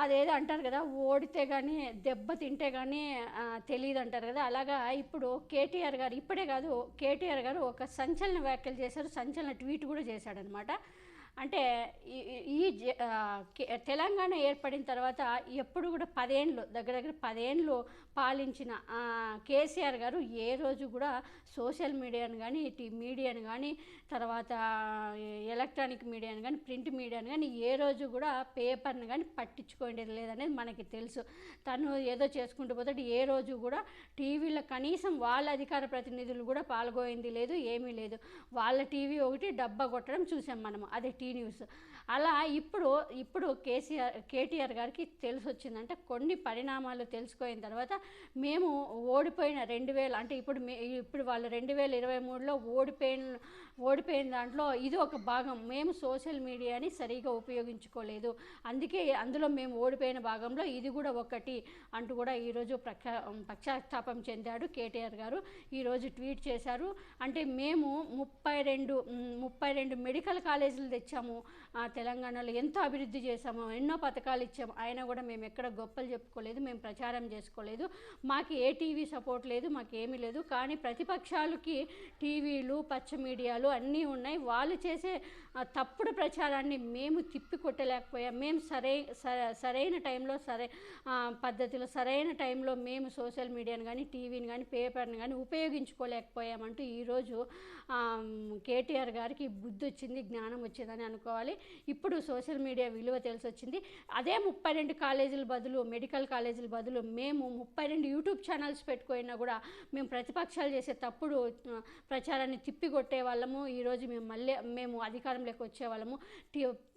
అదేదో అంటారు కదా, ఓడితే కానీ దెబ్బ తింటే కానీ తెలియదు అంటారు కదా. అలాగా ఇప్పుడు కేటీఆర్ గారు ఇప్పుడే కాదు, కేటీఆర్ గారు ఒక సంచలన వ్యాఖ్యలు చేశారు, సంచలన ట్వీట్ కూడా చేశాడనమాట. అంటే తెలంగాణ ఏర్పడిన తర్వాత ఎప్పుడు కూడా 10 ఏండ్లు దగ్గర దగ్గర 10 ఏండ్లు పాలించిన కేసీఆర్ గారు ఏ రోజు కూడా సోషల్ మీడియాను కానీ మీడియాను కానీ తర్వాత ఎలక్ట్రానిక్ మీడియాను కానీ ప్రింట్ మీడియాను కానీ ఏ రోజు కూడా పేపర్ని కానీ పట్టించుకోండి లేదనేది మనకి తెలుసు. తను ఏదో చేసుకుంటూ పోతాడు. ఏ రోజు కూడా టీవీలో కనీసం వాళ్ళ అధికార ప్రతినిధులు కూడా పాల్గొయింది లేదు, ఏమీ లేదు. వాళ్ళ టీవీ ఒకటి డబ్బా కొట్టడం చూసాం మనము, అదే న్యూస్. అలా ఇప్పుడు కేటీఆర్ గారికి తెలిసి వచ్చిందంటే కొన్ని పరిణామాలు తెలుసుకోయిన తర్వాత మేము ఓడిపోయిన 2000 అంటే ఇప్పుడు వాళ్ళు 2023లో ఓడిపోయిన దాంట్లో ఇది ఒక భాగం. మేము సోషల్ మీడియాని సరిగా ఉపయోగించుకోలేదు, అందుకే అందులో మేము ఓడిపోయిన భాగంలో ఇది కూడా ఒకటి అంటూ కూడా ఈరోజు పశ్చాత్తాపం చెందాడు కేటీఆర్ గారు. ఈరోజు ట్వీట్ చేశారు. అంటే మేము 32 మెడికల్ కాలేజీలు తెచ్చాము తెలంగాణలో, ఎంతో అభివృద్ధి చేశాము, ఎన్నో పథకాలు ఇచ్చాము, అయినా కూడా మేము ఎక్కడ గొప్పలు చెప్పుకోలేదు, మేము ప్రచారం చేసుకోలేదు, మాకు ఏ టీవీ సపోర్ట్ లేదు, మాకేమీ లేదు. కానీ ప్రతిపక్షాలకి టీవీలు పచ్చ మీడియాలు అన్నీ ఉన్నాయి. వాళ్ళు చేసే తప్పుడు ప్రచారాన్ని మేము తిప్పి కొట్టలేకపోయాం. మేము సరైన టైంలో పద్ధతిలో సరైన టైంలో మేము సోషల్ మీడియాని కానీ టీవీని కానీ పేపర్ని కానీ ఉపయోగించుకోలేకపోయామంటూ ఈరోజు కేటీఆర్ గారికి బుద్ధి వచ్చింది, జ్ఞానం వచ్చిందని అనుకోవాలి. ఇప్పుడు సోషల్ మీడియా విలువ తెలిసి వచ్చింది. అదే 32 కాలేజీల బదులు, మెడికల్ కాలేజీల బదులు మేము 32 యూట్యూబ్ ఛానల్స్ పెట్టుకున్నా కూడా మేము ప్రతిపక్షాలు చేసే తప్పుడు ప్రచారాన్ని తిప్పికొట్టే వాళ్ళము. ఈరోజు మేము అధికారంలోకి వచ్చేవాళ్ళము.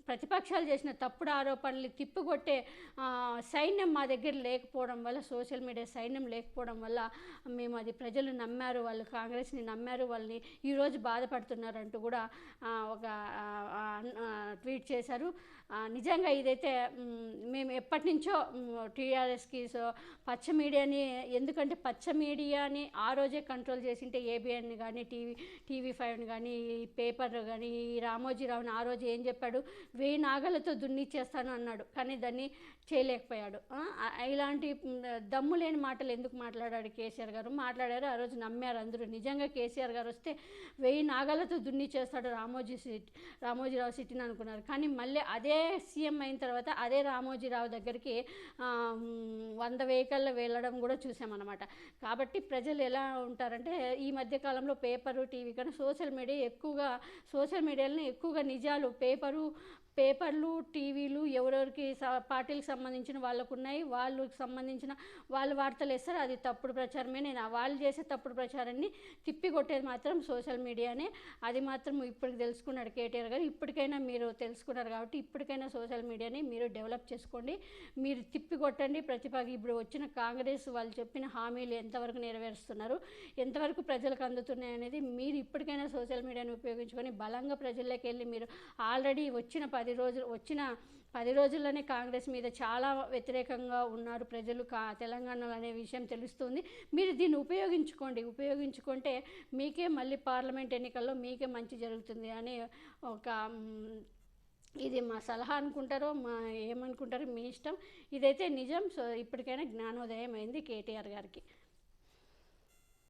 ప్రతిపక్షాలు చేసిన తప్పుడు ఆరోపణలు తిప్పికొట్టే సైన్యం మా దగ్గర లేకపోవడం వల్ల, సోషల్ మీడియా సైన్యం లేకపోవడం వల్ల మేము అది ప్రజలు నమ్మారు, వాళ్ళు కాంగ్రెస్ని నమ్మారు, వాళ్ళని ఈరోజు బాధపడుతున్నారంటూ కూడా ఒక ట్వీట్ చేశారు. నిజంగా ఇదైతే మేము ఎప్పటి నుంచో టీఆర్ఎస్కి పచ్చ మీడియాని, ఎందుకంటే పచ్చ మీడియాని ఆ రోజే కంట్రోల్ చేసింటే ఏబిఎన్ని కానీ టీవీ5ని కానీ పేపర్ కానీ రామోజీరావుని ఆ రోజు ఏం చెప్పాడు, 1000 నాగలతో దున్నిచ్చేస్తాను అన్నాడు, కానీ దాన్ని చేయలేకపోయాడు. ఇలాంటి దమ్ము లేని మాటలు ఎందుకు మాట్లాడాడు కేసీఆర్ గారు? మాట్లాడారు, ఆ రోజు నమ్మారు అందరూ. నిజంగా కేసీఆర్ గారు వస్తే 1000 నాగలతో దున్నిచ్చేస్తాడు రామోజీరావు సిటీని అనుకున్నారు. కానీ మళ్ళీ అదే సీఎం అయిన తర్వాత అదే రామోజీరావు దగ్గరికి 100 వెహికల్లో వెళ్ళడం కూడా చూసామన్నమాట. కాబట్టి ప్రజలు ఎలా ఉంటారంటే ఈ మధ్యకాలంలో పేపరు టీవీ కానీ సోషల్ మీడియాలని ఎక్కువగా నిజాలు పేపర్లు టీవీలు ఎవరెవరికి పార్టీలకు సంబంధించిన వాళ్ళకు ఉన్నాయి, వాళ్ళకి సంబంధించిన వాళ్ళ వార్తలు వేస్తారు, అది తప్పుడు ప్రచారమే. నేను వాళ్ళు చేసే తప్పుడు ప్రచారాన్ని తిప్పికొట్టేది మాత్రం సోషల్ మీడియానే. అది మాత్రం ఇప్పటికి తెలుసుకున్నాడు కేటీఆర్ గారు. ఇప్పటికైనా మీరు తెలుసుకున్నారు కాబట్టి ఇప్పటికైనా సోషల్ మీడియాని మీరు డెవలప్ చేసుకోండి, మీరు తిప్పికొట్టండి. ఇప్పుడు వచ్చిన కాంగ్రెస్ వాళ్ళు చెప్పిన హామీలు ఎంతవరకు నెరవేరుస్తున్నారు, ఎంతవరకు ప్రజలకు అందుతున్నాయి అనేది మీరు ఇప్పటికైనా సోషల్ మీడియాని ఉపయోగించుకొని బలంగా ప్రజల్లోకి వెళ్ళి, మీరు ఆల్రెడీ వచ్చిన 10 రోజుల్లోనే కాంగ్రెస్ మీద చాలా వ్యతిరేకంగా ఉన్నారు ప్రజలు తెలంగాణలో అనే విషయం తెలుస్తుంది. మీరు దీన్ని ఉపయోగించుకుంటే మీకే మళ్ళీ పార్లమెంట్ ఎన్నికల్లో మీకే మంచి జరుగుతుంది అని ఇది మా సలహా అనుకుంటారో ఏమనుకుంటారో మీ ఇష్టం. ఇదైతే నిజం. సో ఇప్పటికైనా జ్ఞానోదయం అయింది కేటీఆర్ గారికి.